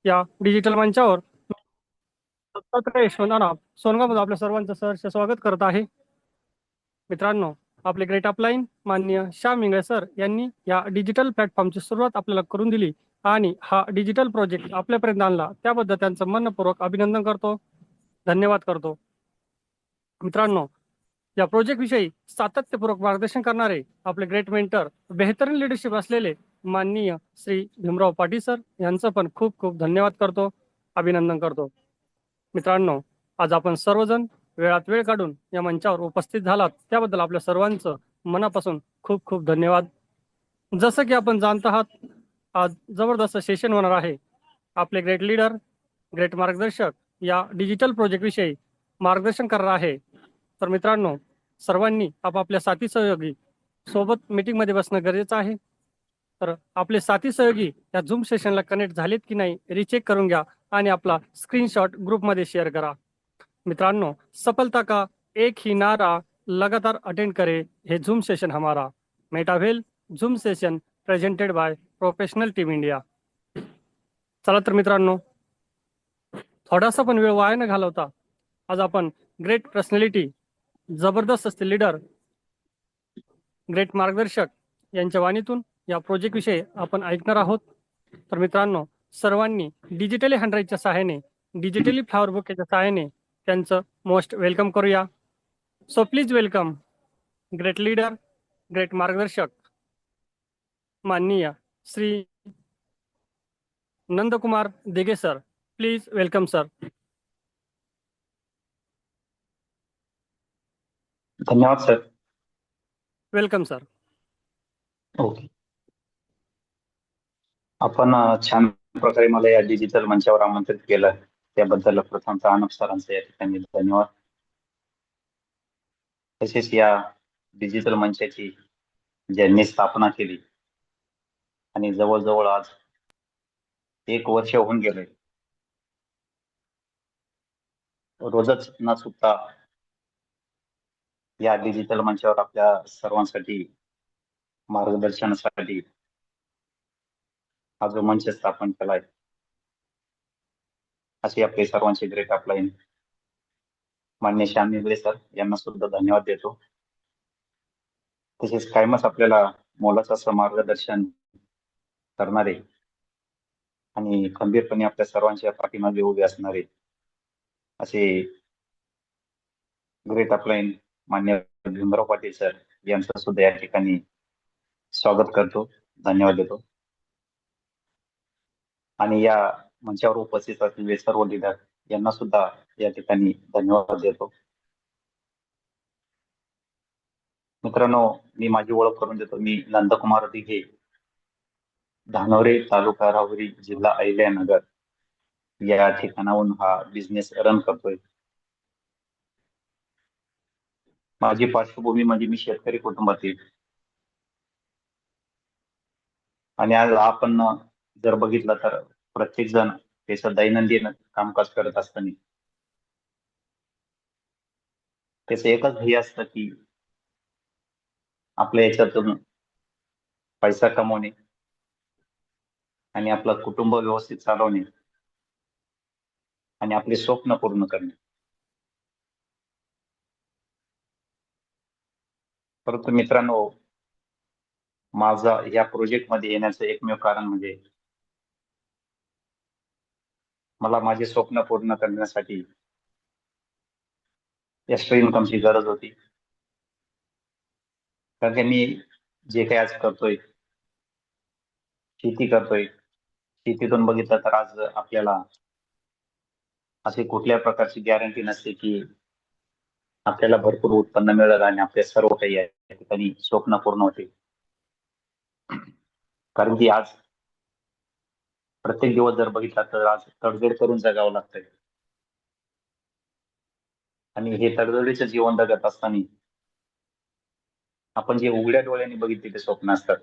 या डिजिटल मंचावर दत्तात्रय यशवंतराव सोनगावमध्ये आपल्या सर्वांचं सहर्ष स्वागत करत आहे. मित्रांनो, आपले ग्रेट अपलाईन माननीय श्याम इंगळे सर यांनी या डिजिटल प्लॅटफॉर्मची सुरुवात आपल्याला करून दिली आणि हा डिजिटल प्रोजेक्ट आपल्यापर्यंत आणला, त्याबद्दल त्यांचं मनपूर्वक अभिनंदन करतो, धन्यवाद करतो. मित्रांनो, या प्रोजेक्ट विषयी सातत्यपूर्वक मार्गदर्शन करणारे आपले ग्रेट मेंटर, बेहतरीन लिडरशिप असलेले माननीय श्री भीमराव पाटील सर यांचं पण खूप खूप धन्यवाद करतो, अभिनंदन करतो. मित्रांनो, आज आपण सर्वजण वेळात वेळ काढून या मंचावर उपस्थित झालात, त्याबद्दल आपल्या सर्वांचं मनापासून खूप खूप धन्यवाद. जसं की आपण जाणत आहात, आज जबरदस्त सेशन होणार आहे. आपले ग्रेट लीडर, ग्रेट मार्गदर्शक या डिजिटल प्रोजेक्ट विषयी मार्गदर्शन करणार आहे. तर मित्रांनो, सर्वांनी आपापल्या साथी सहयोगी सोबत मीटिंगमध्ये बसणं गरजेचं आहे. तर आपले साथी सहयोगी या झूम सेशनला कनेक्ट झालेत की नाही रिचेक करून घ्या आणि आपला स्क्रीनशॉट ग्रुपमध्ये शेअर करा. मित्रांनो, सफलता का एक ही नारा लगातार अटेंड करे हे झूम सेशन हमारा. मेटावेल Zoom session presented by professional team India. चला तर मित्रांनो, थोडासा पण वेळ वाया न घालवता आज आपण ग्रेट पर्सनॅलिटी, जबरदस्त असते लीडर, ग्रेट मार्गदर्शक यांच्या वाणीतून या प्रोजेक्ट विषयी आपण ऐकणार आहोत. तर मित्रांनो, सर्वांनी डिजिटली हँडराईटच्या सहाय्याने, डिजिटली फ्लावर बुकेच्या सहाय्याने त्यांचं मोस्ट वेलकम करूया. So please welcome great leader, great मार्गदर्शक माननीय Shri Nandkumar Dige sir. Please welcome sir. धन्यवाद सर. Welcome sir. ओके, आपण छान प्रकारे मला या डिजिटल मंचावर आमंत्रित केलं, त्याबद्दल प्रथमतः अनुप सरांचे या ठिकाणी धन्यवाद. तसेच या डिजिटल मंचाची ज्यांनी स्थापना केली आणि जवळजवळ आज 1 वर्ष होऊन गेले, रोजच न चुकता या डिजिटल मंचावर आपल्या सर्वांसाठी मार्गदर्शनासाठी हा जो मंच स्थापन केलाय, असे आपले सर्वांचे ग्रेट अपलाईन मान्य श्याम इंगळे सर यांना सुद्धा धन्यवाद देतो. तसेच कायमच आपल्याला मोलाचं असं मार्गदर्शन करणारे आणि खंबीरपणे आपल्या सर्वांच्या पाठीमागे उभे असणारे असे ग्रेट अपलाईन मान्य भीमराव पाटील सर यांचं सुद्धा या ठिकाणी स्वागत करतो, धन्यवाद देतो. आणि या मंचावर उपस्थित असलेले सर्व लीडर यांना सुद्धा या ठिकाणी धन्यवाद देतो. मित्रांनो, मी माझी ओळख करून देतो. मी नंदकुमार दिघे, धानोरे तालुका राहुरी जिल्हा अहिल्यानगर या ठिकाणाहून हा बिझनेस रन करतोय. माझी पार्श्वभूमी म्हणजे मी शेतकरी कुटुंबातील, आणि आज आपण जर बघितलं तर प्रत्येक जण त्याचं दैनंदिन कामकाज करत असताना त्याचं एकच ध्येय असतं की आपल्या याच्यातून पैसा कमवणे आणि आपलं कुटुंब व्यवस्थित चालवणे आणि आपले स्वप्न पूर्ण करणे. परंतु मित्रांनो, माझा या प्रोजेक्ट मध्ये येण्याचं एकमेव कारण म्हणजे मला माझे स्वप्न पूर्ण करण्यासाठी एक्स्ट्रा इन्कमची गरज होती. कारण की मी जे काही आज करतोय, शेती करतोय, शेतीतून बघितलं तर आज आपल्याला अशी कुठल्या प्रकारची गॅरंटी नसते की आपल्याला भरपूर उत्पन्न मिळेल आणि आपले सर्व काही या ठिकाणी स्वप्न पूर्ण होतील. कारण की आज प्रत्येक दिवस जर बघितला तर आज तडजोड करून जगावं लागतंय आणि हे तडजोडीचं जीवन जगत असताना आपण जे उघड्या डोळ्यांनी बघितलेले स्वप्न असतात,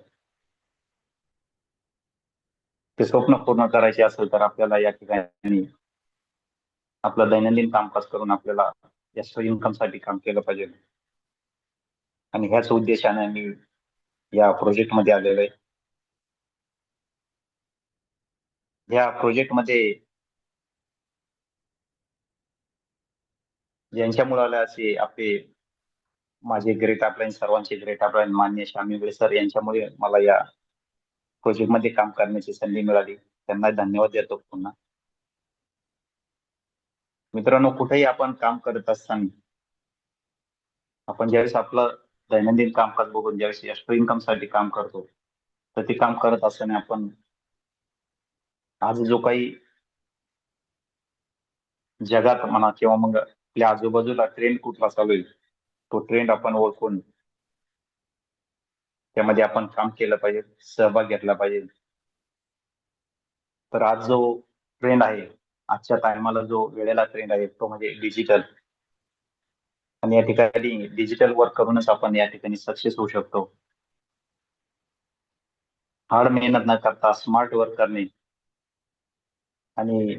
ते स्वप्न पूर्ण करायचे असेल तर आपल्याला या ठिकाणी आपलं दैनंदिन कामकाज करून आपल्याला एक्स्ट्रा इन्कम साठी काम केलं पाहिजे. आणि ह्याच उद्देशाने मी या प्रोजेक्ट मध्ये आलेलो आहे. या प्रोजेक्टमध्ये ज्यांच्यामुळे असे आपले माझे ग्रेट अपलाईन सर्वांचे ग्रेट अपलाईन मान्य श्याम सर यांच्यामुळे मला या प्रोजेक्टमध्ये काम करण्याची संधी मिळाली. त्यांना धन्यवाद देतो पुन्हा. मित्रांनो, कुठेही आपण काम करत असताना आपण ज्यावेळेस आपलं दैनंदिन कामकाज बघून ज्यावेळेस एक्स्ट्रा इन्कम साठी काम करतो, तर ते काम करत असताना आपण आज जो काही जगात म्हणा किंवा मग आपल्या आजूबाजूला ट्रेंड कुठला चालू आहे, तो ट्रेंड आपण ओळखून त्यामध्ये आपण काम केलं पाहिजे, सहभाग घेतला पाहिजे. तर आज जो ट्रेंड आहे, आजच्या टायमाला जो वेळेला ट्रेंड आहे, तो म्हणजे डिजिटल. आणि या ठिकाणी डिजिटल वर्क करूनच आपण या ठिकाणी सक्सेस होऊ शकतो. हार्ड मेहनत न करता स्मार्ट वर्क करणे आणि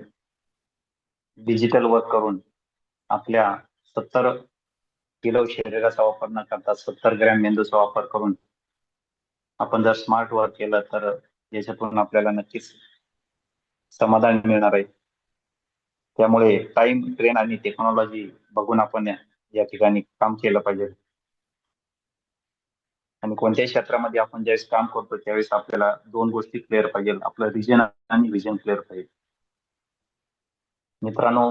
डिजिटल वर्क करून आपल्या 70 किलो शरीराचा वापर न करता 70 ग्रॅम मेंदूचा वापर करून आपण जर स्मार्ट वर्क केलं तर याच्यातून आपल्याला नक्कीच समाधान मिळणार आहे. त्यामुळे टाइम ट्रेन आणि टेक्नॉलॉजी बघून आपण या ठिकाणी काम केलं पाहिजे. आणि कोणत्याही क्षेत्रामध्ये आपण ज्यावेळेस काम करतो त्यावेळेस आपल्याला दोन गोष्टी क्लिअर पाहिजे, आपलं रिजन आणि विजन क्लिअर पाहिजे. मित्रांनो,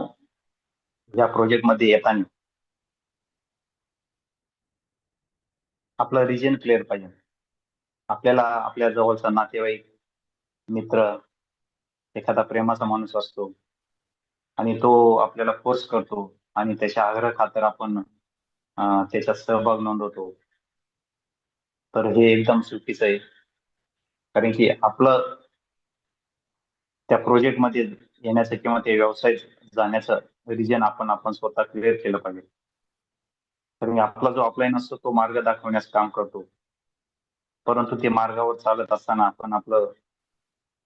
या प्रोजेक्टमध्ये येताना आपलं रिजन क्लिअर पाहिजे. आपल्याला आपल्या जवळचा नातेवाईक, मित्र, एखादा प्रेमाचा माणूस असतो आणि तो आपल्याला फोर्स करतो आणि त्याच्या आग्रह खातर आपण त्याच्यात सहभाग नोंदवतो, तर हे एकदम चुकीचं आहे. कारण की आपलं त्या प्रोजेक्टमध्ये येण्याचं किंवा ते व्यवसायात जाण्याचं रिजन आपण स्वतः क्लिअर केलं पाहिजे. कारण आपला जो अपलाईन असतो तो मार्ग दाखवण्यास काम करतो, परंतु ते मार्गावर चालत असताना आपण आपलं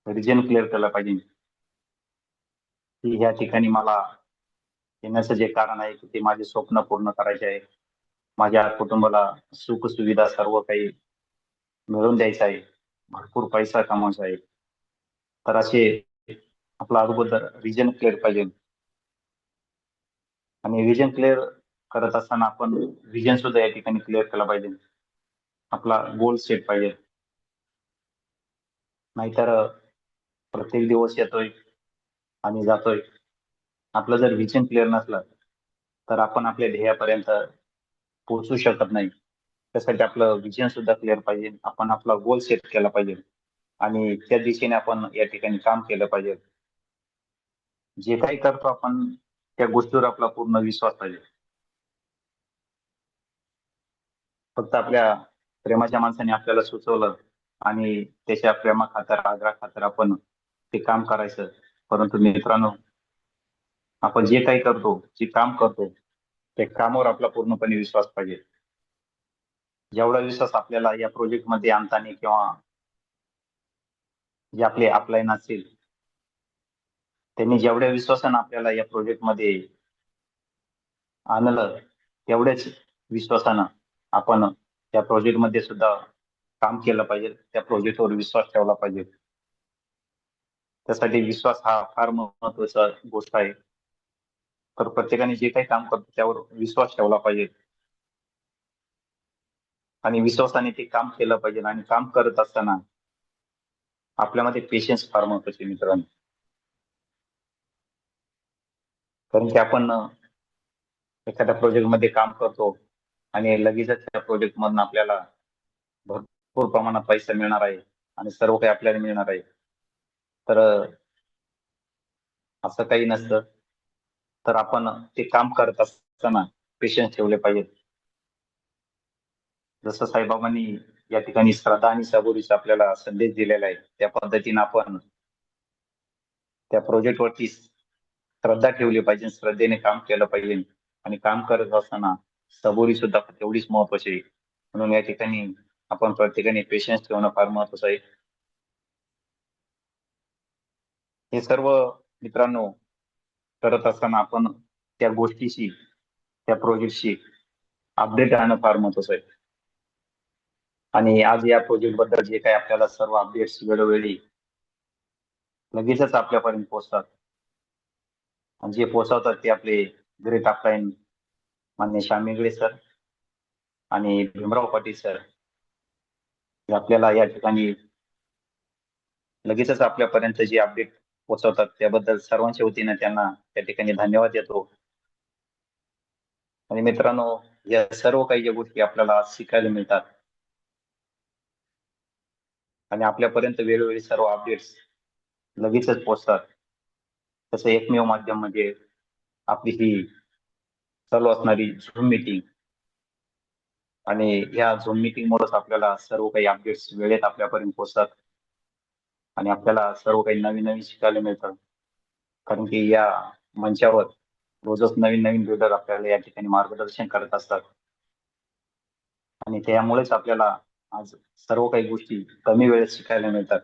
रिजन क्लिअर केलं पाहिजे की ह्या ठिकाणी मला येण्याचं जे कारण आहे की ते माझे स्वप्न पूर्ण करायचे आहे, माझ्या कुटुंबाला सुख सुविधा सर्व काही मिळवून द्यायचं आहे, भरपूर पैसा कमवायचा आहे. तर असे आपला अगोदर रिजन क्लिअर पाहिजे. आणि विजन क्लिअर करत असताना आपण विजन सुद्धा या ठिकाणी क्लिअर केला पाहिजे. आपला गोल सेट पाहिजे. नाहीतर प्रत्येक दिवस येतोय आणि जातोय. आपलं जर विजन क्लिअर नसलं तर आपण आपल्या ध्येयापर्यंत पोहोचू शकत नाही. त्यासाठी आपलं विजन सुद्धा क्लिअर पाहिजे. आपण आपला गोल सेट केला पाहिजे आणि त्या दिशेने आपण या ठिकाणी काम केलं पाहिजे. जे काही करतो आपण त्या गोष्टीवर आपला पूर्ण विश्वास पाहिजे. फक्त आपल्या प्रेमाच्या माणसाने आपल्याला सुचवलं आणि त्याच्या प्रेमा खातर आग्रहा खातर आपण ते काम करायचं. परंतु मित्रांनो, आपण जे काही करतो, जे काम करतो, त्या कामावर आपला पूर्णपणे विश्वास पाहिजे. जेवढा विश्वास आपल्याला या प्रोजेक्टमध्ये आणताना किंवा जे आपले अपलाईन असेल त्यांनी जेवढ्या विश्वासानं आपल्याला या प्रोजेक्टमध्ये आणलं, तेवढ्याच विश्वासानं आपण त्या प्रोजेक्टमध्ये सुद्धा काम केलं पाहिजे. त्या प्रोजेक्टवर विश्वास ठेवला पाहिजे. त्यासाठी विश्वास हा फार महत्वाचा गोष्ट आहे. तर प्रत्येकाने जे काही काम करतो त्यावर विश्वास ठेवला पाहिजे आणि विश्वासाने ते काम केलं पाहिजे. आणि काम करत असताना आपल्यामध्ये पेशन्स फार महत्वाचे मित्रांनो. कारण की आपण एखाद्या प्रोजेक्टमध्ये काम करतो आणि लगेचच त्या प्रोजेक्ट मधून आपल्याला भरपूर प्रमाणात पैसा मिळणार आहे आणि सर्व काही आपल्याला मिळणार आहे. तर असं काही नसतं. तर आपण ते काम करत असताना पेशन्स ठेवले पाहिजेत. जसं साईबाबांनी या ठिकाणी श्रद्धा आणि सबुरीचा आपल्याला संदेश दिलेला आहे, त्या पद्धतीने आपण त्या प्रोजेक्ट वरती श्रद्धा ठेवली पाहिजे, श्रद्धेने काम केलं पाहिजे. आणि काम करत असताना सबुरी सुद्धा तेवढीच महत्वाची आहे. म्हणून या ठिकाणी आपण प्रत्येकाने पेशन्स ठेवणं फार महत्वाचं आहे. हे सर्व मित्रांनो करत असताना आपण त्या गोष्टीशी, त्या प्रोजेक्टशी अपडेट राहणं फार महत्वाचं आहे. आणि आज या प्रोजेक्ट बद्दल जे काही आपल्याला सर्व अपडेट्स वेळोवेळी लगेचच आपल्यापर्यंत पोहोचतात. आणि जे पोहोचवतात ते आपले ग्रेट अपलाईन मान्य श्याम इंगळे सर आणि भीमराव पाटील सर हे आपल्याला या ठिकाणी लगेचच आपल्यापर्यंत जी अपडेट पोहोचवतात त्याबद्दल सर्वांच्या वतीने त्यांना त्या ठिकाणी धन्यवाद देतो. आणि मित्रांनो, या सर्व काही ज्या गोष्टी आपल्याला आज शिकायला मिळतात आणि आपल्यापर्यंत वेळोवेळी सर्व अपडेट्स लगेचच पोहोचतात, तसं एकमेव माध्यम म्हणजे आपली ही चालू असणारी झूम मीटिंग. आणि या झूम मीटिंग मुळेच आपल्याला सर्व काही अपडेट्स वेळेत आपल्यापर्यंत पोहोचतात आणि आपल्याला सर्व काही नवीन नवीन शिकायला मिळतं. कारण की या मंचावर रोजच नवीन नवीन बिल्डर आपल्याला या ठिकाणी मार्गदर्शन करत असतात आणि त्यामुळेच आपल्याला आज सर्व काही गोष्टी कमी वेळेत शिकायला मिळतात.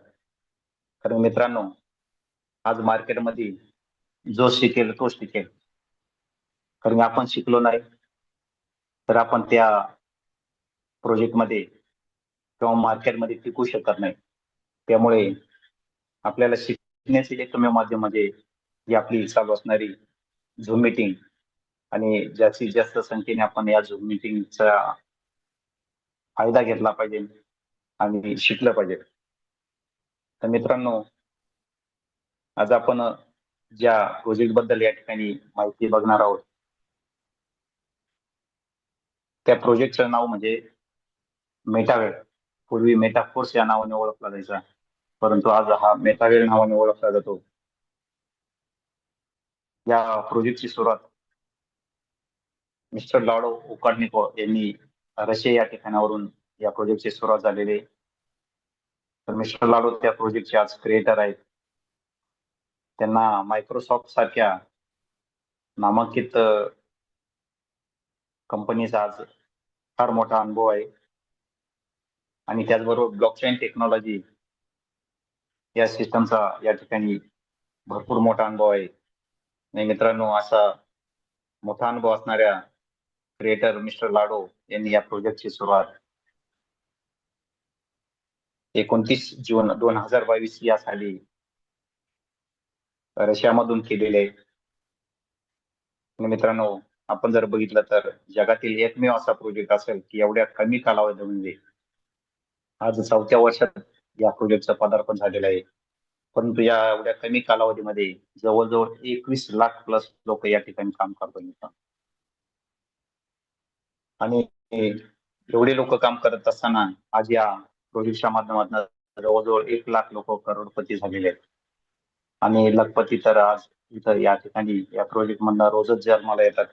कारण मित्रांनो, आज मार्केटमध्ये जो शिकेल तोच टिकेल. कारण आपण शिकलो नाही तर आपण त्या प्रोजेक्टमध्ये किंवा मार्केटमध्ये टिकू शकत नाही. त्यामुळे आपल्याला शिकण्याचे एकमेव माध्यम म्हणजे ही आपली चालू असणारी झूम मीटिंग आणि जास्तीत जास्त संख्येने आपण या झूम मीटिंगचा फायदा घेतला पाहिजे आणि शिकलं पाहिजे. तर मित्रांनो, आज आपण ज्या प्रोजेक्ट बद्दल या ठिकाणी माहिती बघणार आहोत त्या प्रोजेक्टचं नाव म्हणजे मेटावेळ. पूर्वी मेटाफोर्स या नावाने ओळखला जायचा, परंतु आज हा मेटावेळ नावाने ओळखला जातो. या प्रोजेक्टची सुरुवात मिस्टर लाडो उकाडनिको यांनी रशिया या ठिकाणावरून या प्रोजेक्टची सुरुवात झालेली आहे. तर मिस्टर लाडो त्या प्रोजेक्टचे आज क्रिएटर आहेत. त्यांना मायक्रोसॉफ्ट सारख्या नामांकित कंपनीचा आज फार मोठा अनुभव आहे आणि त्याचबरोबर ब्लॉकचेन टेक्नॉलॉजी या सिस्टमचा या ठिकाणी भरपूर मोठा अनुभव आहे. आणि मित्रांनो, असा मोठा अनुभव असणाऱ्या क्रिएटर मिस्टर लाडो यांनी या प्रोजेक्टची सुरुवात 29 जून 2022 या साली रशियामधून केलेले आहे. आणि मित्रांनो, आपण जर बघितलं तर जगातील एकमेव असा प्रोजेक्ट असेल की एवढ्या कमी कालावधीमध्ये आज 4थ्या वर्षात या प्रोजेक्टचं पदार्पण झालेलं आहे. परंतु या एवढ्या कमी कालावधीमध्ये जवळजवळ 21 लाख प्लस लोक या ठिकाणी काम करतात. आणि एवढे लोक काम करत असताना आज या प्रोजेक्टच्या माध्यमातून जवळजवळ 1 लाख लोक करोडपती झालेले आहेत. आणि लखपती तर आज इथं या ठिकाणी या प्रोजेक्ट मधनं रोजच जन्माला येतात.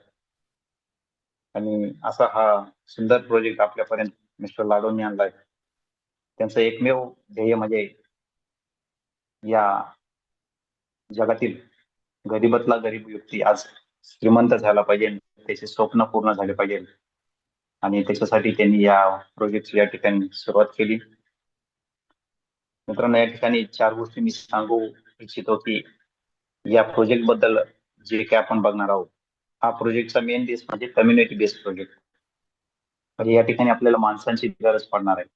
आणि असा हा सुंदर प्रोजेक्ट आपल्यापर्यंत मिस्टर लाडोंनी आणलाय. त्यांचं एकमेव ध्येय म्हणजे या जगातील गरीबातला गरीब व्यक्ती आज श्रीमंत झाला पाहिजे, त्याचे स्वप्न पूर्ण झाले पाहिजे आणि त्याच्यासाठी त्यांनी या प्रोजेक्टची या ठिकाणी सुरुवात केली. मित्रांनो, या ठिकाणी 4 गोष्टी मी सांगू इच्छितो की या प्रोजेक्ट बद्दल जे काही आपण बघणार आहोत. हा प्रोजेक्टचा मेन बेस म्हणजे कम्युनिटी बेस्ड प्रोजेक्ट. म्हणजे या ठिकाणी आपल्याला माणसांची गरज पडणार आहे.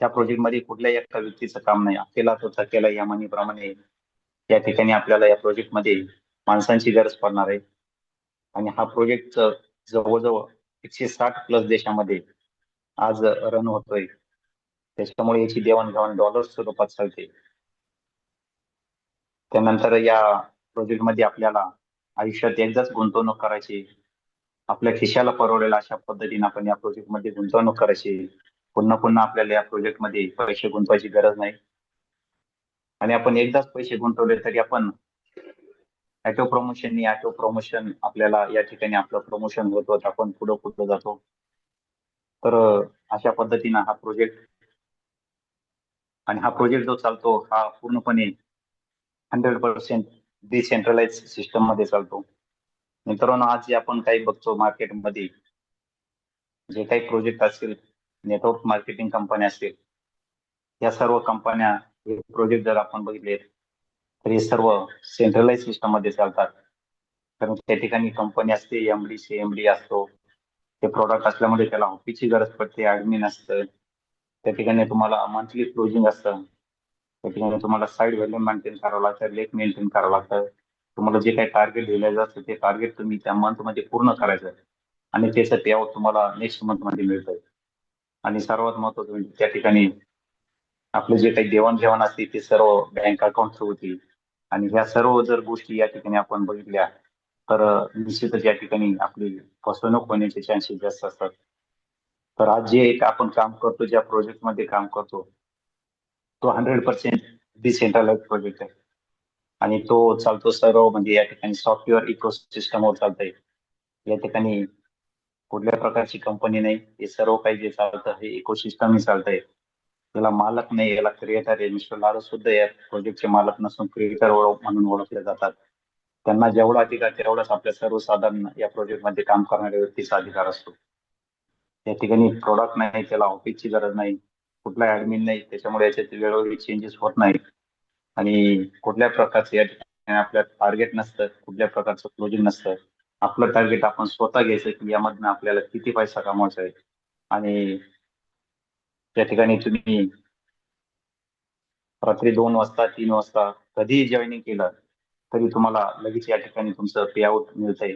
त्या प्रोजेक्टमध्ये कुठल्याही एका व्यक्तीचं काम नाही. अकेला तो थकेला या म्हणीप्रमाणे या ठिकाणी आपल्याला या प्रोजेक्टमध्ये माणसांची गरज पडणार आहे. आणि हा प्रोजेक्ट जवळजवळ 160 प्लस देशामध्ये आज रन होतोय. त्याच्यामुळे याची देवाणघेवाण डॉलर्स स्वरूपात चालते. त्यानंतर या प्रोजेक्टमध्ये आपल्याला आयुष्यात एकदाच गुंतवणूक करायची. आपल्या खिशाला परवडेल अशा पद्धतीने आपण या प्रोजेक्टमध्ये गुंतवणूक करायची. पुन्हा पुन्हा आपल्याला या प्रोजेक्टमध्ये पैसे गुंतवायची गरज नाही. आणि आपण एकदाच पैसे गुंतवले तरी आपण ऑटो प्रमोशन आपल्याला या ठिकाणी आपलं प्रमोशन होतं, आपण पुढे पुढे जातो. तर अशा पद्धतीनं हा प्रोजेक्ट आणि हा प्रोजेक्ट जो चालतो हा पूर्णपणे 100% डिसेंट्रलाइज सिस्टम मध्ये चालतो. मित्रांनो, आज जे आपण काही बघतो मार्केटमध्ये जे काही प्रोजेक्ट असतील, नेटवर्क मार्केटिंग कंपन्या असतील, या सर्व कंपन्या हे प्रोजेक्ट जर आपण बघितले तर हे सर्व सेंट्रलाइज सिस्टम मध्ये चालतात. कारण त्या ठिकाणी कंपनी असते, एमडी सीएमडी असतो. ते प्रोडक्ट असल्यामुळे त्याला ऑफिसची गरज पडते, ऍडमिन असतं. त्या ठिकाणी तुम्हाला मंथली क्लोजिंग असतं. त्या ठिकाणी तुम्हाला साईड व्हॅल्यू मेंटेन करावं लागतं, लेक मेंटेन करावं लागतं. तुम्हाला जे काही टार्गेट दिलं जातं ते टार्गेट तुम्ही त्या मंथमध्ये पूर्ण करायचं आणि त्याचं पेआउट तुम्हाला नेक्स्ट मंथमध्ये मिळतंय. आणि सर्वात महत्त्वाचं म्हणजे त्या ठिकाणी आपले जे काही देवाणघेवाण असते ते सर्व बँक अकाउंट थ्रू होती. आणि ह्या सर्व जर गोष्टी या ठिकाणी आपण बघितल्या तर निश्चितच या ठिकाणी आपली फसवणूक होण्याचे चान्सेस जास्त असतात. तर आज जे एक आपण काम करतो, ज्या प्रोजेक्टमध्ये काम करतो, तो 100% डिसेंट्रलाइज प्रोजेक्ट आहे आणि तो चालतो सर्व म्हणजे या ठिकाणी सॉफ्टवेअर इकोसिस्टमवर चालतंय. या ठिकाणी कुठल्या प्रकारची कंपनी नाही, हे सर्व काही जे चालतं हे इकोसिस्टम चालतंय. याला मालक नाही, याला क्रिएटर आहे. मिस्टर लारो सुद्धा या प्रोजेक्टचे मालक नसून क्रिएटर म्हणून ओळखले जातात. त्यांना जेवढा अधिकार तेवढाच आपल्या सर्वसाधारण या प्रोजेक्टमध्ये काम करणाऱ्या व्यक्तीचा अधिकार असतो. या ठिकाणी प्रोडक्ट नाही, त्याला ऑफिसची गरज नाही, कुठला ऍडमिन नाही, त्याच्यामुळे याच्यात वेळोवेळी चेंजेस होत नाही आणि कुठल्या प्रकारचे या ठिकाणी आपल्या टार्गेट नसतं, कुठल्या प्रकारचं क्लोजिंग नसतं. आपलं टार्गेट आपण स्वतः घ्यायचं की यामधनं आपल्याला किती पैसा कमवायचा आहे आणि त्या ठिकाणी तुम्ही रात्री 2 वाजता 3 वाजता कधीही जॉईनिंग केलं तरी तुम्हाला लगेच या ठिकाणी तुमचं पे आउट मिळतंय.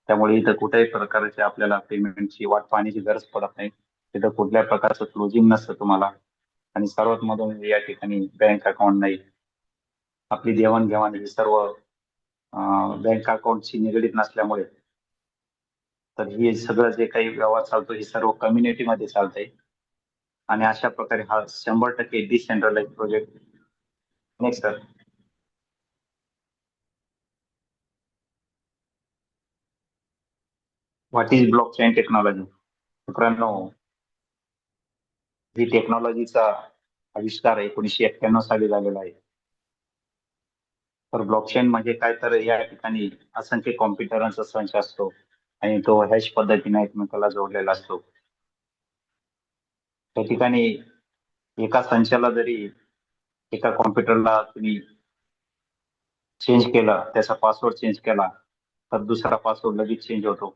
त्यामुळे इथं कुठल्याही प्रकारची आपल्याला पेमेंटची वाट पाहण्याची गरज पडत नाही. तिथं कुठल्या प्रकारचं क्लोजिंग नसतं तुम्हाला आणि सर्वात महत्त्वाचं या ठिकाणी बँक अकाउंट नाही. आपली देवाणघेवाण ही सर्व बँक अकाउंटशी निगडीत नसल्यामुळे तर हे सगळं जे काही व्यवहार चालतो हे सर्व कम्युनिटीमध्ये चालतंय आणि अशा प्रकारे हा 100% decentralise project. Next sir. What is blockchain technology? मित्रांनो, ही टेक्नॉलॉजीचा आविष्कार 1991 साली झालेला आहे. तर ब्लॉकचेन म्हणजे काय, तर या ठिकाणी असंख्य कॉम्प्युटरांचा संच असतो आणि तो हॅश पद्धतीने एकमेकाला जोडलेला असतो. त्या ठिकाणी एका संचाला जरी एका कॉम्प्युटरला तुम्ही चेंज केला, त्याचा पासवर्ड चेंज केला, तर दुसरा पासवर्ड लगेच चेंज होतो.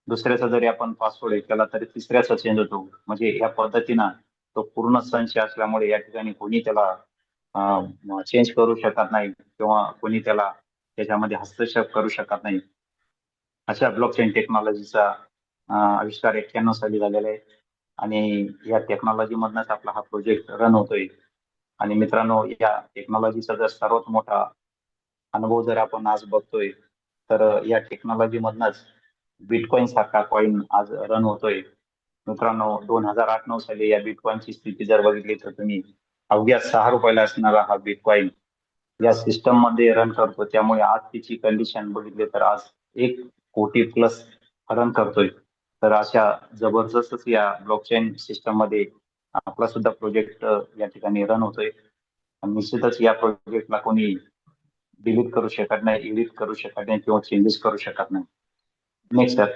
दुसऱ्याचा जरी आपण पासवर्ड हे केला तरी तिसऱ्याचा चेंज होतो. म्हणजे या पद्धतीनं तो पूर्ण संच असल्यामुळे या ठिकाणी कोणी त्याला चेंज करू शकत नाही किंवा कोणी त्याला त्याच्यामध्ये हस्तक्षेप करू शकत नाही. अशा ब्लॉकचेन टेक्नॉलॉजीचा आविष्कार 91 साली झालेला आहे आणि या टेक्नॉलॉजी मधनच आपला हा प्रोजेक्ट रन होतोय. आणि मित्रांनो, या टेक्नॉलॉजीचा जर सर्वात मोठा अनुभव जर आपण आज बघतोय तर या टेक्नॉलॉजी मधनच बिटकॉइन सारखा कॉइन आज रन होतोय. मित्रांनो, 2008-9 साली या बिटकॉइनची स्थिती जर बघितली तर तुम्ही अवघ्या 6 रुपयाला असणारा हा बिटकॉइन या सिस्टम मध्ये रन करतो. त्यामुळे आज तिची कंडिशन बघितली तर आज 1 कोटी प्लस रन करतोय. तर अशा जबरदस्तच या ब्लॉकचेन सिस्टम मध्ये आपला सुद्धा प्रोजेक्ट या ठिकाणी रन होतोय. आणि निश्चितच या प्रोजेक्टला कोणी डिलीट करू शकत नाही, एडिट करू शकत नाही किंवा चेंजेस करू शकत नाही. Next sir.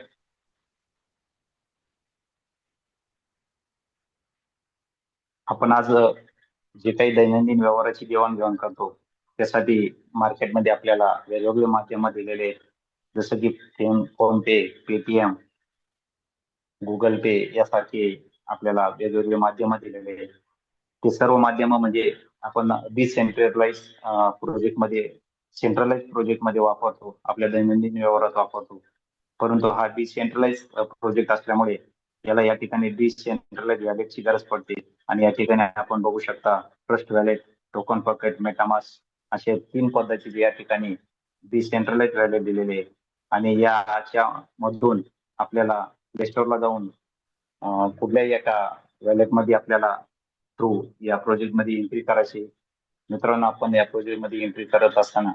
आपण आज जे काही दैनंदिन व्यवहाराची देवाणघेवाण करतो त्यासाठी मार्केटमध्ये आपल्याला वेगवेगळे माध्यम दिलेले आहेत. जसं की फोन पे, पेटीएम, गुगल पे यासारखे आपल्याला वेगवेगळे माध्यम दिलेले आहेत. ते सर्व माध्यम म्हणजे आपण डिसेंट्रलाइज प्रोजेक्टमध्ये सेंट्रलाइज प्रोजेक्टमध्ये वापरतो, आपल्या दैनंदिन व्यवहारात वापरतो. परंतु हा डिसेंट्रलाइज प्रोजेक्ट असल्यामुळे याला या ठिकाणी डिसेंट्रलाइज वॅलेटची गरज पडते आणि या ठिकाणी आपण बघू शकता trust valet, token pocket, MetaMask असे 3 पद्धतीचे या ठिकाणी डिसेंट्रलाइज वॅलेट दिलेले आहे. आणि याच्या मधून आपल्याला प्ले स्टोअरला जाऊन कुठल्याही एका वॅलेटमध्ये आपल्याला थ्रू या प्रोजेक्टमध्ये एंट्री करायची. मित्रांनो, आपण या प्रोजेक्टमध्ये एंट्री करत असताना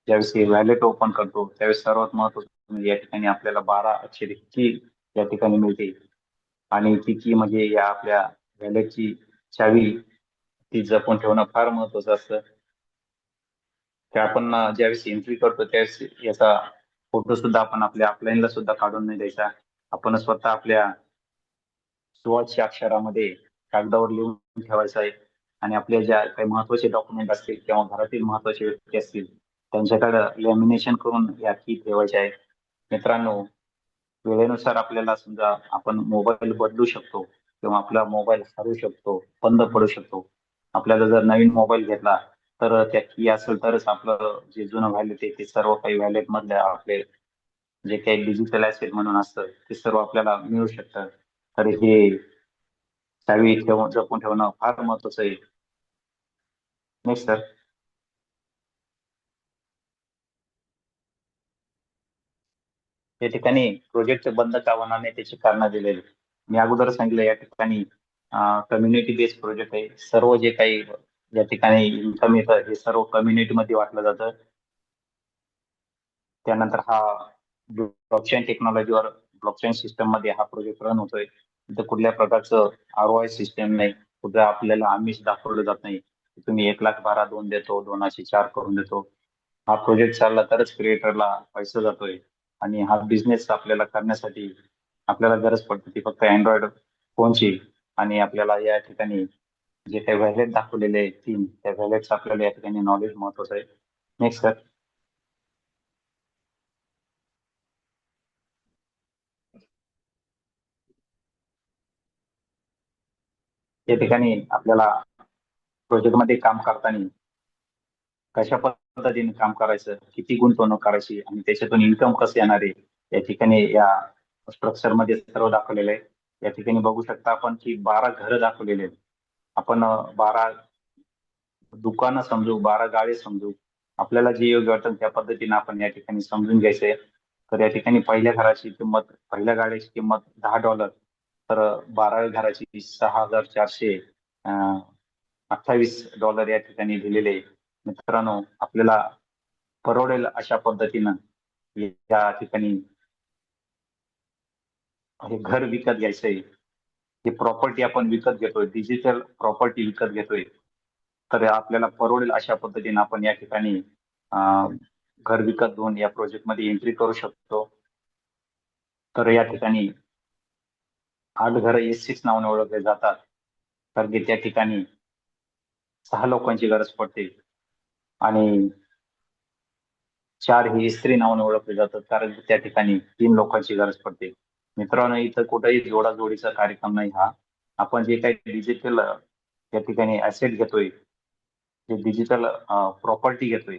ज्यावेळेस हे व्हॅलेट ओपन करतो त्यावेळेस सर्वात महत्त्वाचं म्हणजे या ठिकाणी आपल्याला 12 अक्षरी की या ठिकाणी मिळते आणि ती की म्हणजे या आपल्या व्हॅलेटची चावी ती जपून ठेवणं फार महत्त्वाचं असतं. ते आपण ज्यावेळेस एंट्री करतो त्यावेळेस याचा फोटो सुद्धा आपण आपल्या अपलाईनला सुद्धा काढून नाही द्यायचा. आपण स्वतः आपल्या सुवाच्य अक्षरामध्ये कागदावर लिहून ठेवायचं आहे आणि आपल्या ज्या काही महत्वाचे डॉक्युमेंट असतील किंवा घरातील महत्वाचे व्यक्ती असतील त्यांच्याकडे लॅमिनेशन करून या की ठेवायच्या आहे. मित्रांनो, वेळेनुसार आपल्याला समजा आपण मोबाईल बदलू शकतो किंवा आपला मोबाईल हरवू शकतो, बंद पडू शकतो. आपल्याला जर नवीन मोबाईल घेतला तर त्या की असेल तरच आपलं जे जुनं व्हॅलेट आहे ते सर्व काही व्हॅलेट मधले आपले जे काही डिजिटल ऍसेट म्हणून असतं ते सर्व आपल्याला मिळू शकतं. तर हे चावी ठेवून जपून ठेवणं फार महत्वाचं आहे. Next sir. या ठिकाणी प्रोजेक्ट बंद का होणार नाही त्याची कारणं दिलेली. मी अगोदर सांगितलं या ठिकाणी कम्युनिटी बेस्ड प्रोजेक्ट आहे. सर्व जे काही या ठिकाणी इन्कम येतं हे सर्व कम्युनिटी मध्ये वाटलं जातं. त्यानंतर हा ब्लॉकचेन टेक्नॉलॉजीवर ब्लॉकचेन सिस्टम मध्ये हा प्रोजेक्ट रन होतोय. तिथं कुठल्या प्रकारचं ROI सिस्टम नाही. कुठं आपल्याला आमिष दाखवलं जात नाही. तुम्ही 1 लाख भरा, 2 देतो, 2चे 4 करून देतो. हा प्रोजेक्ट चालला तरच क्रिएटरला पैसा जातोय आणि हा बिझनेस आपल्याला करण्यासाठी आपल्याला गरज पडते ती फक्त अँड्रॉइड फोनची. आणि आपल्याला या ठिकाणी जे काही व्हॅलेट दाखवलेले आहेत 3 त्या व्हॅलेटचं आपल्याला या ठिकाणी नॉलेज महत्वाचं आहे. Next sir. या ठिकाणी आपल्याला प्रोजेक्टमध्ये काम करताना कशा पद्धतीने काम करायचं, किती गुंतवणूक करायची आणि त्याच्यातून इन्कम कसं येणार आहे, या ठिकाणी या स्ट्रक्चर मध्ये सर्व दाखवलेलं आहे. या ठिकाणी बघू शकता आपण की 12 घरं दाखवलेले आहेत. आपण 12 दुकानं समजू, 12 गाळे समजू. आपल्याला जे योग्य वाटेल त्या पद्धतीने आपण या ठिकाणी समजून घ्यायचंय. तर या ठिकाणी पहिल्या गाड्याची किंमत $10, तर 12व्या घराची 6,428 या ठिकाणी दिलेले आहे. मित्रांनो, आपल्याला परवडेल अशा पद्धतीनं या ठिकाणी हे घर विकत घ्यायचंय. ही प्रॉपर्टी आपण विकत घेतोय, डिजिटल प्रॉपर्टी विकत घेतोय. तर आपल्याला परवडेल अशा पद्धतीने आपण या ठिकाणी अं, घर विकत घेऊन या प्रोजेक्ट मध्ये एंट्री करू शकतो. तर या ठिकाणी 8 घरं S6 नावाने ओळखले जातात. कारण की त्या ठिकाणी 6 लोकांची गरज पडते आणि 4 ही स्त्री नावाने ओळखले जातात कारण की त्या ठिकाणी 3 लोकांची गरज पडते. मित्रांनो, इथं कुठेही जोडाजोडीचा कार्यक्रम नाही हा. आपण जे काही डिजिटल या ठिकाणी ऍसेट घेतोय, जे डिजिटल प्रॉपर्टी घेतोय,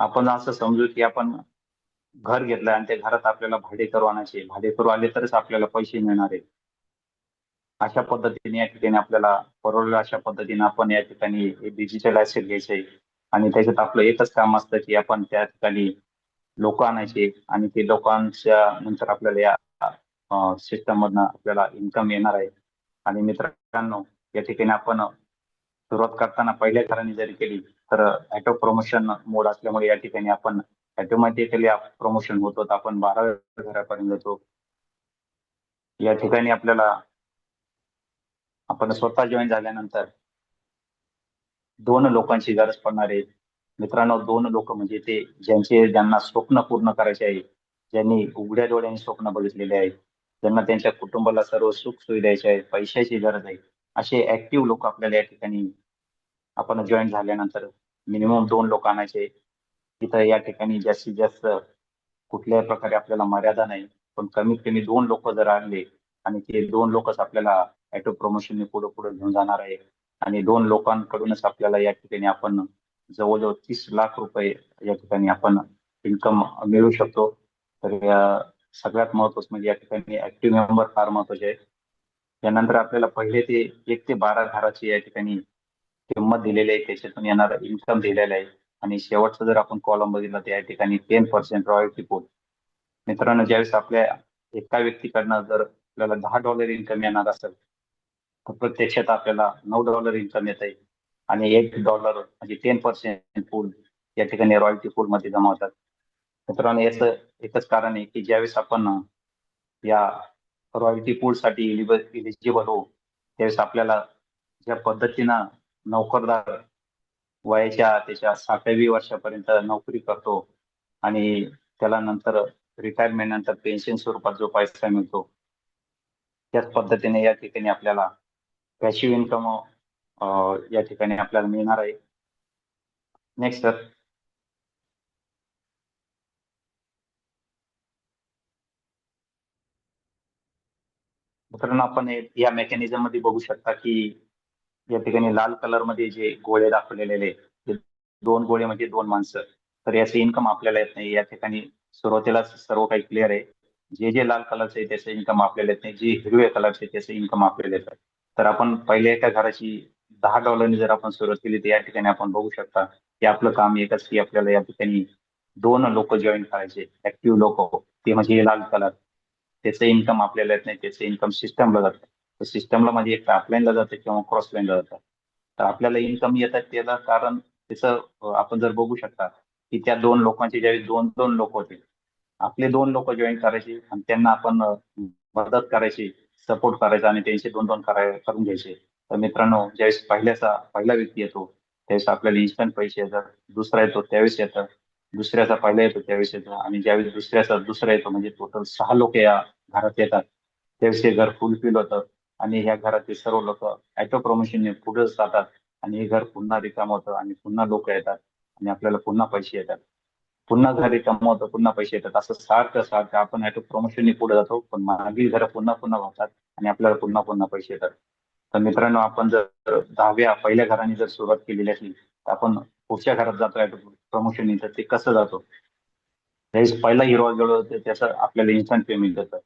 आपण असं समजू की आपण घर घेतलंय आणि त्या घरात आपल्याला भाडेकरू आणायचे. भाडेकरू आले तरच आपल्याला पैसे मिळणार आहे. अशा पद्धतीने या ठिकाणी आपल्याला परवडेल अशा पद्धतीने आपण या ठिकाणी डिजिटल ऍसेट घ्यायचे आणि त्याच्यात आपलं एकच काम असतं की आपण त्या ठिकाणी लोक आणायचे आणि ते लोकांच्या नंतर आपल्याला या सिस्टम मधनं आपल्याला इन्कम येणार आहे. आणि मित्रांनो, या ठिकाणी आपण सुरुवात करताना पहिल्या घराने जरी केली तर ऑटो प्रमोशन मोड असल्यामुळे या ठिकाणी आपण ऑटोमॅटिकली प्रमोशन होतो. आपण 12व्या घरापर्यंत जातो. या ठिकाणी आपल्याला आपण स्वतः जॉईन झाल्यानंतर 2 लोकांची गरज पडणार आहे. मित्रांनो, 2 लोक म्हणजे ते ज्यांना स्वप्न पूर्ण करायचे आहे, ज्यांनी उघड्या डोळ्यांनी स्वप्न बघितलेले आहेत, ज्यांना त्यांच्या कुटुंबाला सर्व सुख सुविधाची आहे, पैशाची गरज आहे, असे ऍक्टिव्ह लोक आपल्याला या ठिकाणी आपण जॉईन झाल्यानंतर मिनिमम 2 लोक आणायचे. तिथं या ठिकाणी जास्तीत जास्त कुठल्याही प्रकारे आपल्याला मर्यादा नाही. पण कमीत कमी 2 लोक जर आणले आणि ते 2 लोकच आपल्याला ऑटो प्रमोशनने पुढे पुढे घेऊन जाणार आहे आणि 2 लोकांकडूनच आपल्याला या ठिकाणी आपण जवळजवळ 30 लाख रुपये या ठिकाणी आपण इन्कम मिळवू शकतो. तर सगळ्यात महत्वाचं म्हणजे या ठिकाणी ऍक्टिव्ह मेंबर फार महत्वाचे आहेत. त्यानंतर आपल्याला पहिले ते 1 ते 12 घराची या ठिकाणी किंमत दिलेली आहे, त्याच्यातून येणारा इन्कम दिलेला आहे आणि शेवटचा जर आपण कॉलम बघितला तर या ठिकाणी 10% रॉयल्टी पोल. मित्रांनो, ज्यावेळेस आपल्या एका व्यक्तीकडनं जर आपल्याला $10 इन्कम येणार असेल तर प्रत्यक्षात आपल्याला $9 इन्कम येत आहे आणि $1 म्हणजे 10% पूल या ठिकाणी रॉयल्टी पूल मध्ये जमा होतात. मित्रांनो, याचं एकच कारण आहे की ज्यावेळेस आपण या रॉयल्टी पूल साठी इलिजिबल होऊ त्यावेळेस आपल्याला ज्या पद्धतीनं नोकरदार वयाच्या त्याच्या 60व्या वर्षापर्यंत नोकरी करतो आणि त्याला नंतर रिटायरमेंट नंतर पेन्शन स्वरूपात जो पैसा मिळतो, त्याच पद्धतीने या ठिकाणी आपल्याला पॅसिव्ह इन्कम या ठिकाणी आपल्याला मिळणार आहे. Next sir. मित्रांनो, आपण या मेकॅनिझम मध्ये बघू शकता की या ठिकाणी लाल कलर मध्ये जे गोळे दाखवलेले ते 2 गोळे म्हणजे 2 माणसं. तर याचं इन्कम आपल्याला येत नाही. या ठिकाणी सुरुवातीलाच सर्व काही क्लिअर आहे. जे जे लाल कलरचे आहे त्याचं इन्कम आपल्याला येत नाही. जे हिरव्या कलरचे त्याचं इन्कम आपल्याला येतं. तर आपण पहिल्या एका घराची $10 जर आपण सुरुवात केली तर या ठिकाणी आपण बघू शकता की आपलं काम एकच की आपल्याला या ठिकाणी 2 लोक जॉईन करायचे, ऍक्टिव्ह लोक, ते म्हणजे हे लाल कलर. त्याचं इन्कम आपल्याला येत नाही. त्याचं इन्कम सिस्टमला जातं. तर सिस्टमला म्हणजे एक अपलाईनला जातं किंवा क्रॉस लाईनला जातं. तर आपल्याला इन्कम येतात त्याला कारण त्याचं आपण जर बघू शकता की त्या 2 लोकांचे ज्यावेळी 2-2 लोक होते, आपले 2 लोक जॉईन करायचे आणि त्यांना आपण मदत करायची, सपोर्ट करायचा आणि त्यांचे 2-2 करून घ्यायचे. तर मित्रांनो, ज्यावेळेस पहिला व्यक्ती येतो त्यावेळेस आपल्याला इन्स्टंट पैसे येतात. दुसरा येतो त्यावेळेस येतं. दुसऱ्याचा पहिला येतो त्यावेळेस येतं आणि ज्यावेळेस दुसऱ्याचा दुसरा येतो म्हणजे टोटल 6 लोक या घरात येतात त्यावेळेस हे घर फुलफिल होतं आणि ह्या घरातील सर्व लोक ऑटो प्रमोशनने पुढे जातात आणि हे घर पुन्हा रिकाम होतं आणि पुन्हा लोक येतात आणि आपल्याला पुन्हा पैसे येतात. पुन्हा घर रिकाम होतं, पुन्हा पैसे येतात. असं सारखं सारखं आपण ऑटो प्रमोशनने पुढे जातो, पण मागील घरं पुन्हा पुन्हा होतात आणि आपल्याला पुन्हा पुन्हा पैसे येतात. तर मित्रांनो, आपण जर पहिल्या घराने जर सुरुवात केलेली असली तर आपण पुढच्या घरात जातो ऑटो प्रमोशनने, तर ते कसं जातो? त्यावेळेस पहिला हिरो गेलो तर त्याचं आपल्याला इन्स्टंट पेमेंट देतं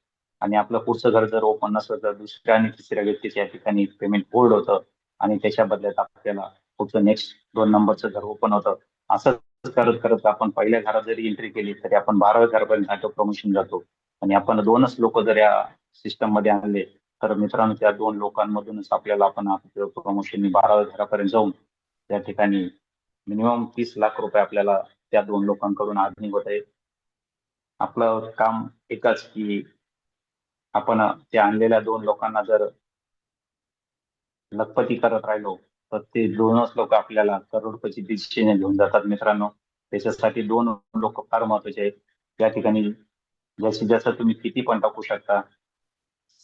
आणि आपलं पुढचं घर जर ओपन नसलं तर दुसऱ्या आणि तिसऱ्या व्यक्तीच्या ठिकाणी पेमेंट होल्ड होतं आणि त्याच्या बदल्यात आपल्याला पुढचं नेक्स्ट 2 नंबरचं घर ओपन होतं. असं करत करत आपण पहिल्या घरात जरी एंट्री केली तरी आपण 12व्या घरापर्यंत ऑटो प्रमोशन जातो आणि आपण 2च लोक जर या सिस्टम मध्ये आणले तर मित्रांनो त्या 2 लोकांमधूनच आपल्याला आपण प्रमोशन 12व्या घरापर्यंत जाऊन त्या ठिकाणी मिनिमम 30 लाख रुपये आपल्याला त्या 2 लोकांकडून अर्निंग होत आहे. आपलं काम एकच की आपण त्या आणलेल्या 2 लोकांना जर लखपती करत राहिलो तर ते 2च लोक आपल्याला करोडपती दिशेने घेऊन जातात मित्रांनो. त्याच्यासाठी 2 लोक फार महत्वाचे आहेत. त्या ठिकाणी जास्तीत जास्त तुम्ही किती पण टाकू शकता.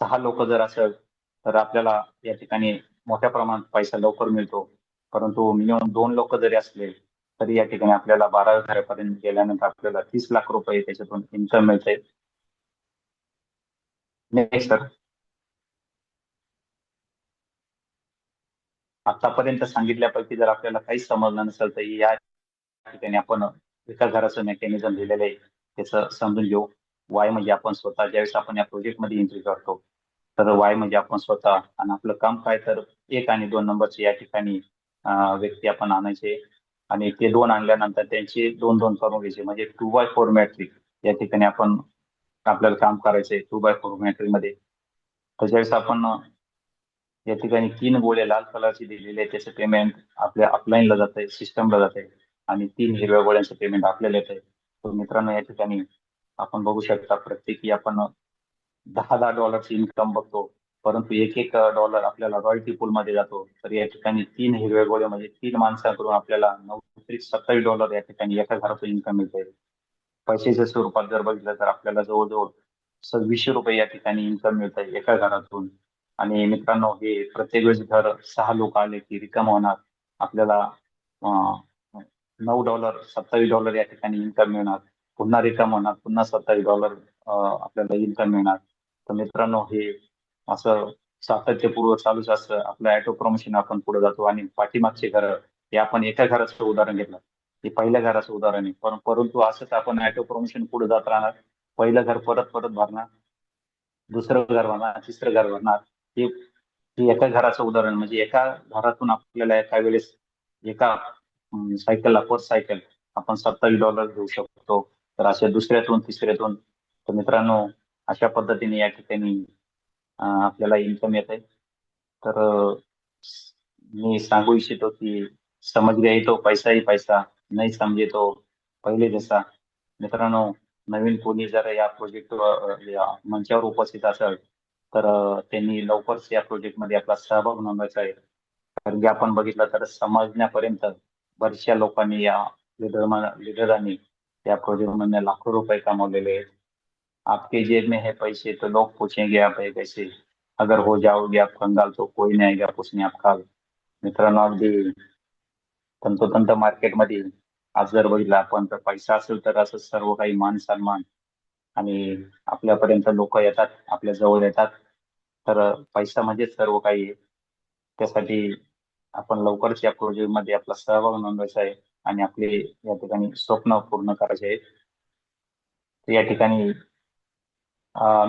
6 लोक जर असेल तर आपल्याला या ठिकाणी मोठ्या प्रमाणात पैसा लवकर मिळतो. परंतु मिनिमम 2 लोक जरी असले तरी या ठिकाणी आपल्याला 12व्या घरापर्यंत गेल्यानंतर आपल्याला 30 लाख रुपये त्याच्यातून इन्कम मिळते. Next sir. आतापर्यंत सांगितल्यापैकी जर आपल्याला काहीच समजलं नसेल तर या ठिकाणी आपण एका घराचं मेकॅनिझम दिलेलं आहे त्याचं समजून घेऊ. वाय म्हणजे आपण स्वतः ज्यावेळेस आपण या प्रोजेक्टमध्ये एंट्री करतो तर वाय म्हणजे आपण स्वतः आणि आपलं काम काय तर 1 आणि 2 नंबरचे या ठिकाणी व्यक्ती आपण आणायचे आणि ते 2 आणल्यानंतर त्यांचे 2-2 करून घ्यायचे म्हणजे 2x4 मॅट्रिक या ठिकाणी आपण आपल्याला काम करायचंय 2x4 मॅट्रिक मध्ये. तर ज्यावेळेस आपण या ठिकाणी 3 गोळे लाल कलरचे दिलेले आहेत त्याचं पेमेंट आपल्या अपलाईनला जात आहे, सिस्टमला जात आहे आणि 3 हिरव्या गोळ्यांचं पेमेंट आपल्याला येत आहे. तर मित्रांनो या ठिकाणी आपण बघू शकता प्रत्येकी आपण 10-10 डॉलरची इन्कम बघतो. परंतु एक एक डॉलर आपल्याला रॉयल्टी पूल मध्ये जातो. तर या ठिकाणी 3 हिरव्या गोळे म्हणजे 3 माणसांकडून आपल्याला 9 $27 या ठिकाणी एका घरातून इन्कम मिळते. पैशाच्या स्वरूपात जर बघितलं तर आपल्याला जवळजवळ ₹2600 या ठिकाणी इन्कम मिळत आहे एका घरातून. आणि मित्रांनो हे प्रत्येक वेळेस घर 6 लोक आले की रिकाम होणार. आपल्याला अं, $9 $27 या ठिकाणी इन्कम मिळणार. पुन्हा रिकाम होणार, पुन्हा $27 आपल्याला इन्कम मिळणार. तर मित्रांनो हे असं सातत्यपूर्व चालूच असतं. आपलं ऑटो प्रमोशन आपण पुढे जातो आणि पाठीमागचे घर हे आपण एका घराचं उदाहरण घेतलं. हे पहिल्या घराचं उदाहरण आहे. परंतु असंच आपण ऑटो प्रमोशन पुढे जात राहणार. पहिलं घर परत परत भरणार, दुसरं घर भरणार, तिसरं घर भरणार. हे हे एका घराचं उदाहरण म्हणजे एका घरातून आपल्याला एका वेळेस एका सायकलला पर सायकल आपण $27 घेऊ शकतो. तर अशा दुसऱ्यातून तिसऱ्यातून तर मित्रांनो अशा पद्धतीने या ठिकाणी आपल्याला इन्कम येत आहे. तर मी सांगू इच्छितो की समज गए तो पैसा ही पैसा, नहीं समजे तो पहिले जसा. मित्रांनो नवीन कोणी जर या प्रोजेक्ट या मंचावर उपस्थित असेल तर त्यांनी लवकरच या प्रोजेक्टमध्ये आपला सहभाग नोंदवायचा आहे. कारण की आपण बघितलं तर समजण्यापर्यंत बऱ्याचशा लोकांनी या लिडरांनी या प्रोजेक्टमधून लाखो रुपये कमावलेले आहेत. आपके जेब में है पैसे तो लोग पूछेंगे आप है कैसे, अगर हो जाओगे आप कंगाल तो कोई नाही आएगा पूछने आप काल. मित्रांनो अगदी तंतोतंत मार्केटमध्ये आज जर बघितलं आपण तर पैसा असेल तर असं सर्व काही मान सन्मान आणि आपल्यापर्यंत लोक येतात, आपल्या जवळ येतात. तर पैसा म्हणजेच सर्व काही आहे. त्यासाठी आपण लवकरच या प्रोजेक्टमध्ये आपला सहभाग नोंदवायचा आहे आणि आपले या ठिकाणी स्वप्न पूर्ण करायचे आहेत. तर या ठिकाणी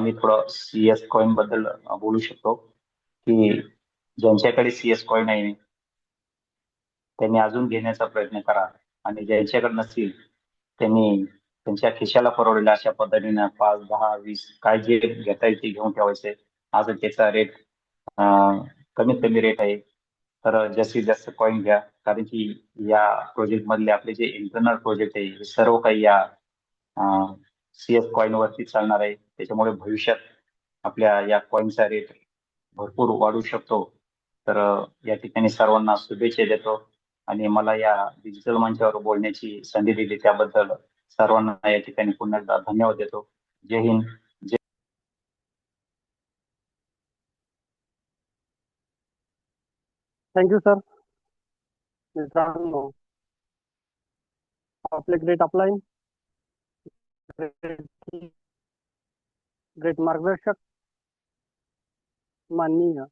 मी थोडं CS कॉइन बद्दल बोलू शकतो की ज्यांच्याकडे CS कॉइन आहे त्यांनी अजून घेण्याचा प्रयत्न करा आणि ज्यांच्याकडे नसतील त्यांनी त्यांच्या खिशाला परवडेल अशा पद्धतीने 5, 10, 20 काय जे घेता येईल ते घेऊन ठेवायचे. आज त्याचा रेट कमीत कमी रेट आहे. तर जास्तीत जास्त कॉइन घ्या, कारण की या प्रोजेक्ट मधले आपले जे इंटरनल प्रोजेक्ट आहे हे सर्व काही या CS कॉइन वरती चालणार आहे. त्याच्यामुळे भविष्यात आपल्या या कॉइनचा रेट भरपूर वाढू शकतो. तर या ठिकाणी सर्वांना शुभेच्छा देतो आणि मला या डिजिटल मंचावर बोलण्याची संधी दिली त्याबद्दल सर्वांना या ठिकाणी पुन्हा एकदा धन्यवाद देतो. जय हिंद. Thank you sir. मित्रांनो, आपले ग्रेट अपलाईन, ग्रेट मार्गदर्शक माननीय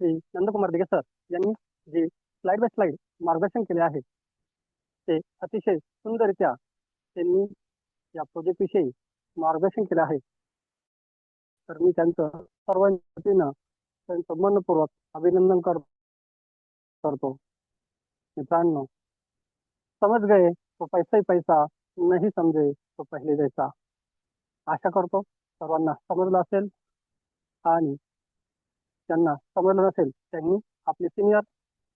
श्री नंदकुमार दिघे सर यांनी जे स्लाइड बाय स्लाइड मार्गदर्शन केले आहे ते अतिशय सुंदररित्या त्यांनी या प्रोजेक्ट विषयी मार्गदर्शन केले आहे. तर मी त्यांचं सर्वांच्या वतीनं त्यांचं मनपूर्वक अभिनंदन करतो. मित्रांनो, समझ गए तो पैसा ही पैसा, नहीं समझे तो पहले जैसा. आशा करतो सर्वांना समजलं असेल आणि ज्यांना समजलं नसेल त्यांनी आपले सिनियर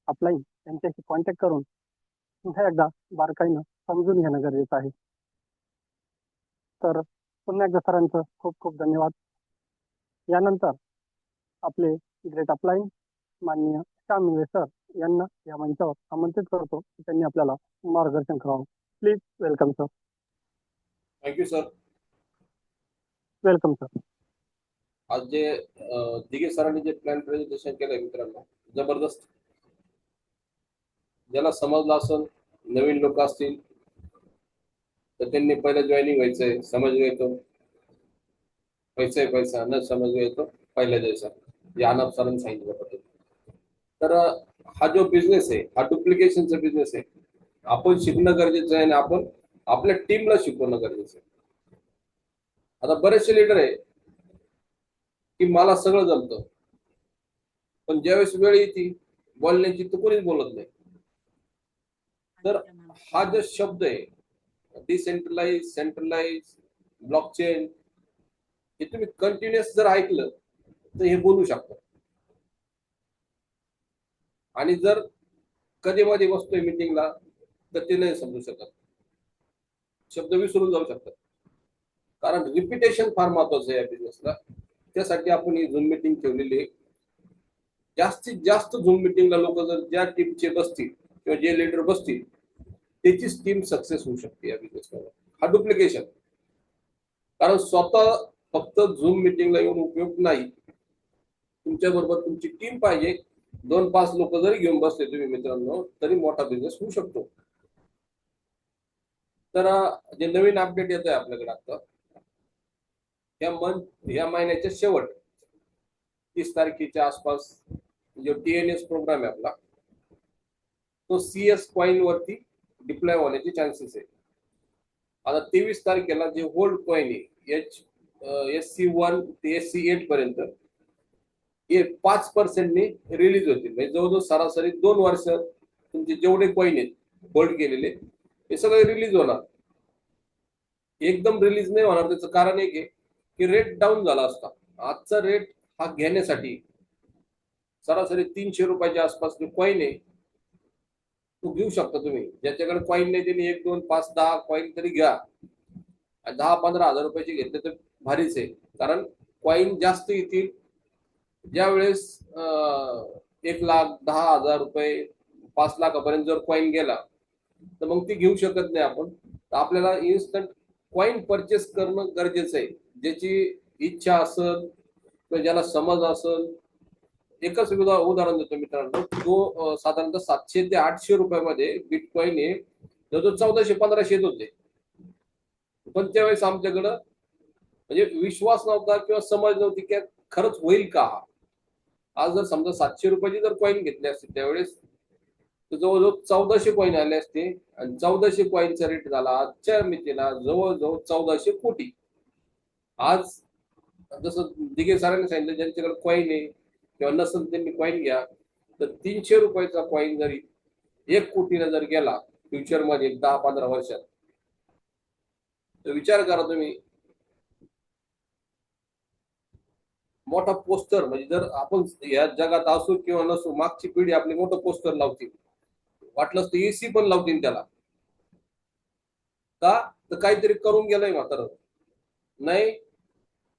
अपलाईन यांच्याशी कॉन्टॅक्ट करून पुन्हा एकदा बारकाईनं समजून घेणं गरजेचं आहे. तर पुन्हा एकदा सरांचं खूप खूप धन्यवाद. यानंतर आपले ग्रेट अपलाईन माननीय श्याम मिंगळे सर यांना या मंचावर आमंत्रित करतो की त्यांनी आपल्याला मार्गदर्शन करावं. Please welcome sir. Thank you sir. Welcome sir. आज जे दिघे सरांनी जे प्लॅन प्रेझेंटेशन केलंय मित्रांनो, जबरदस्त. ज्याला समजलं असेल, नवीन लोक असतील तर त्यांनी पहिलं जॉईनिंग व्हायचंय. समज येतो पैसा आहे पैसा, न समज येतो पहिल्या जैसा, या अनाप सरांनी सांगितलं होतं. तर हा जो बिझनेस आहे हा डुप्लिकेशनचा बिझनेस आहे. आपण शिकणं गरजेचं आहे आणि आपण आपल्या टीमला शिकवणं गरजेचं आहे. आता बरेचसे लीडर आहे की मला सगळं जमतं, पण ज्यावेळेस वेळ येते बोलण्याची तर कोणीच बोलत नाही. तर हा जो शब्द आहे डिसेंट्रलाइज, सेंट्रलाइज, ब्लॉकचेन, हे तुम्ही कंटिन्युअस जर ऐकलं तर हे बोलू शकता. आणि जर कधी मध्ये बसतोय मीटिंगला तर ते नाही समजू शकत, शब्द विसरून जाऊ शकतात. कारण रिपिटेशन फार महत्वाचं आहे या बिझनेसला. त्यासाठी आपण ही झूम मीटिंग ठेवलेली आहे. जास्तीत जास्त झूम मीटिंगला लोक जर ज्या टीमचे बसतील किंवा जे लीडर बसतील त्याचीच टीम सक्सेस होऊ शकते या बिझनेसमध्ये. हा डुप्लिकेशन. कारण स्वतः फक्त झूम मीटिंगला येऊन उपयोग नाही, तुमच्या बरोबर तुमची टीम पाहिजे. 2-5 लोक जरी घेऊन बसले तुम्ही मित्रांनो तरी मोठा बिझनेस होऊ शकतो. तर जे नवीन अपडेट येत आहे आपल्याकडे आता या महिन्याच्या शेवट 30 तारखेच्या आसपास जो TNS प्रोग्राम आहे आपला तो CS कॉइन वरती डिप्लॉय होण्याचे चान्सेस आहे. आता 23 तारखेला जे होल्ड कॉइन आहे SC1 ते SC8 पर्यंत हे 5% ने रिलीज होतील. म्हणजे जवळजवळ सरासरी 2 वर्ष तुमचे जेवढे कॉइन आहेत होल्ड केलेले हे सगळे रिलीज होणार. एकदम रिलीज नाही होणार. त्याचं कारण एक आहे की रेट डाऊन झाला असता. आजचा रेट हा घेण्यासाठी सरासरी 300 रुपयाच्या आसपास जो कॉइन आहे तो घेऊ शकता तुम्ही. ज्याच्याकडे कॉइन नाही त्यांनी 1, 2, 5, 10 कॉइन तरी घ्या. 10-15 हजार रुपयाचे घेतले तर भारीच आहे. कारण कॉइन जास्त येतील. ज्यावेळेस 1,10,000 रुपये 5 लाखापर्यंत जर कॉइन गेला तर मग ती घेऊ शकत नाही आपण. तर आपल्याला इन्स्टंट कॉइन परचेस करणं गरजेचं आहे. ज्याची इच्छा असेल किंवा ज्याला समज असेल. एकच उदाहरण देतो मित्रांनो, तो साधारणतः 700 ते 800 रुपयामध्ये बिटकॉइन हे जवळजवळ 1400-1500 येत होते. पण त्यावेळेस आमच्याकडं म्हणजे विश्वास नव्हता किंवा समज नव्हती की खरंच होईल का. आज जर समजा 700 रुपयाची जर कॉईन घेतली असते त्यावेळेस तर जवळजवळ 1400 कॉईन आले असते आणि 1400 कॉईनचा रेट झाला आजच्या मितीला जवळजवळ 1400 कोटी. आज जसं दिघे सरांनी सांगितलं ज्यांच्याकडे कॉईन आहे किंवा नसेल त्यांनी कॉईन घ्या, तर 300 रुपयाचा कॉईन जरी 1 कोटीला जर गेला फ्युचरमध्ये 10-15 वर्षात, तर विचार करा तुम्ही. मोठा पोस्टर म्हणजे जर आपण या जगात असू किंवा नसू मागची पिढी आपली मोठं पोस्टर लावतील, वाटलंच तर एसी पण लावतील त्याला. का तर काहीतरी करून गेलंय मात्र नाही,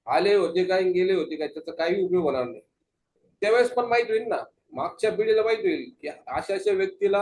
आले होते काय गेले होते काय त्याचा काही उपयोग होणार नाही. त्यावेळेस पण माहित होईल ना, मागच्या पिढीला माहित होईल की अशा अशा व्यक्तीला